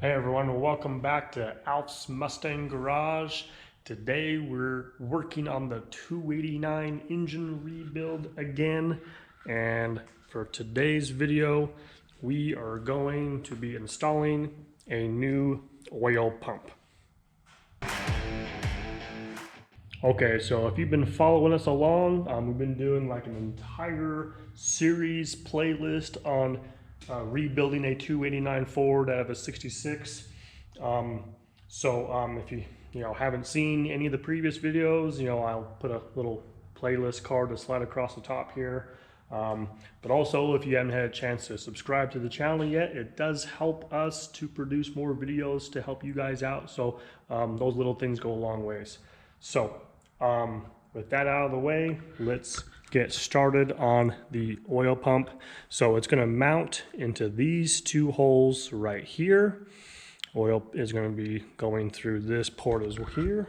Hey everyone, welcome back to Alf's Mustang Garage. Today we're working on the 289 engine rebuild again, and for today's video we are going to be installing a new oil pump. Okay, so if you've been following us along, we've been doing like an entire series playlist on rebuilding a 289 Ford out of a 66. If you haven't seen any of the previous videos, I'll put a little playlist card to slide across the top here. But also, if you haven't had a chance to subscribe to the channel yet, it does help us to produce more videos to help you guys out. So those little things go a long ways. So with that out of the way, let's get started on the oil pump. So it's going to mount into these two holes right here. Oil is going to be going through this port as well here.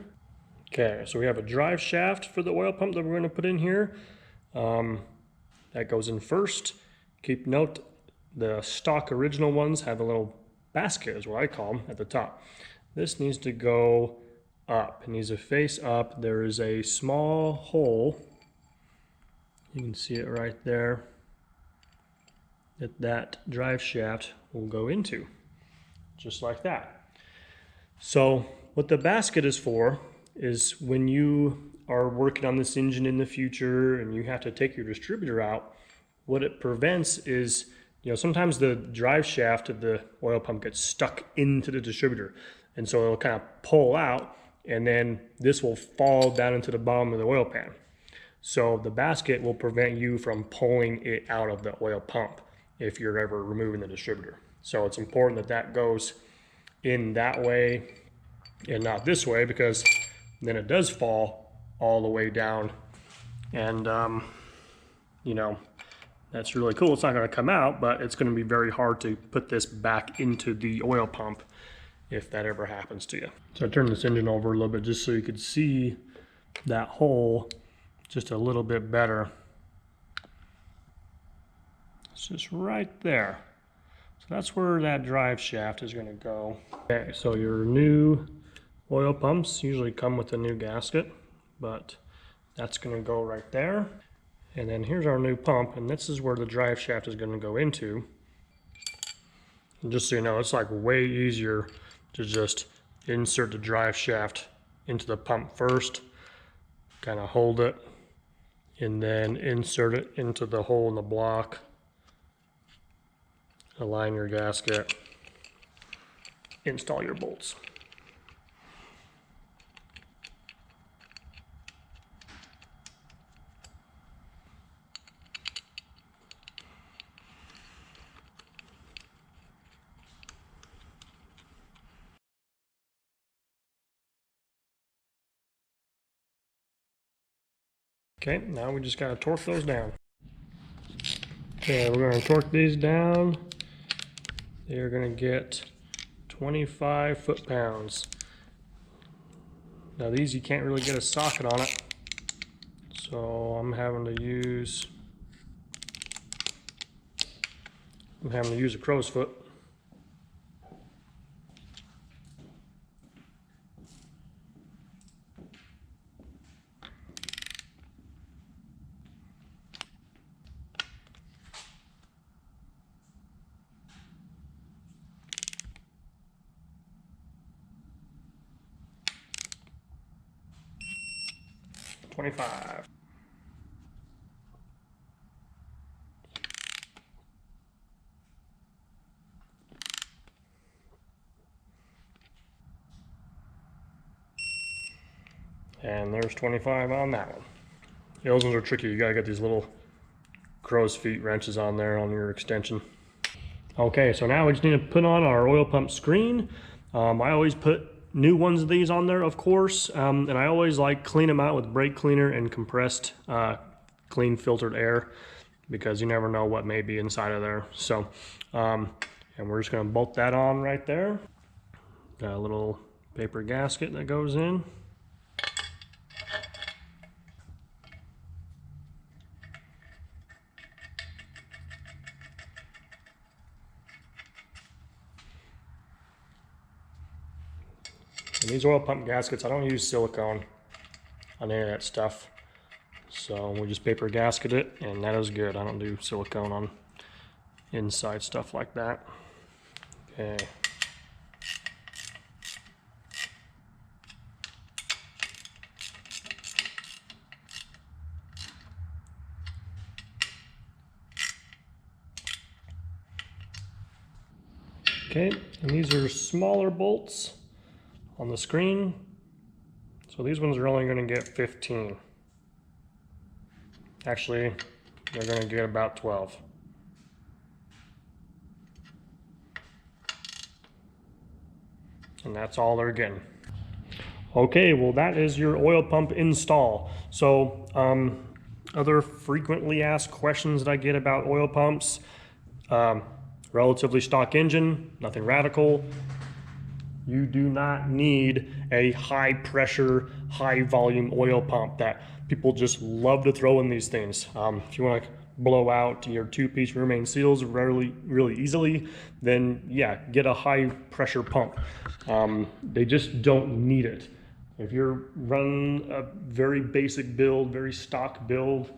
Okay, so we have a drive shaft for the oil pump that we're going to put in here. That goes in first. Keep note, the stock original ones have a little basket, is what I call them, at the top. This needs to go up. It needs to face up. There is a small hole. You can see it right there that drive shaft will go into, just like that. So what the basket is for is when you are working on this engine in the future and you have to take your distributor out, what it prevents is, sometimes the drive shaft of the oil pump gets stuck into the distributor, and so it'll kind of pull out, and then this will fall down into the bottom of the oil pan. So the basket will prevent you from pulling it out of the oil pump if you're ever removing the distributor. So it's important that that goes in that way and not this way, because then it does fall all the way down, and that's really cool. It's not going to come out, but it's going to be very hard to put this back into the oil pump if that ever happens to you. So I turned this engine over a little bit just so you could see that hole just a little bit better. It's just right there. So that's where that drive shaft is going to go. Okay, so your new oil pumps usually come with a new gasket, but that's going to go right there. And then here's our new pump, and this is where the drive shaft is going to go into. And just so you know, it's like way easier to just insert the drive shaft into the pump first, kind of hold it, and then insert it into the hole in the block, align your gasket, install your bolts. Okay, now we just gotta torque those down. Okay, we're gonna torque these down. They're gonna get 25 foot-pounds. Now these, you can't really get a socket on it, so I'm having to use a crow's foot. $25. And there's 25 on that one. Yeah, those ones are tricky. You gotta get these little crow's feet wrenches on there on your extension. Okay, so now we just need to put on our oil pump screen. I always put new ones of these on there, of course, and I always like clean them out with brake cleaner and compressed clean filtered air, because you never know what may be inside of there. So, and we're just gonna bolt that on right there. Got a little paper gasket that goes in. And these oil pump gaskets, I don't use silicone on any of that stuff. So we just paper gasket it, and that is good. I don't do silicone on inside stuff like that. Okay. Okay, and these are smaller bolts on the screen. So these ones are only going to get 15. Actually, they're going to get about 12. And that's all they're getting. Okay, well that is your oil pump install. So other frequently asked questions that I get about oil pumps, relatively stock engine, nothing radical. You do not need a high pressure, high volume oil pump that people just love to throw in these things. If you want to blow out your 2-piece rear main seals really easily, then yeah, get a high pressure pump. They just don't need it. If you're running a very basic build, very stock build,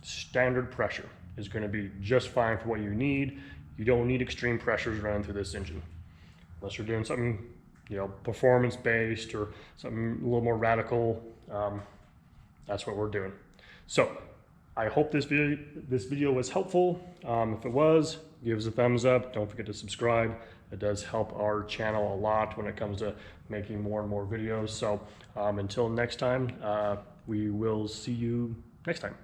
standard pressure is going to be just fine for what you need. You don't need extreme pressures running through this engine. Unless you're doing something, you know, performance based or something a little more radical, that's what we're doing. So I hope this video was helpful. If it was, give us a thumbs up. Don't forget to subscribe. It does help our channel a lot when it comes to making more and more videos. So until next time, we will see you next time.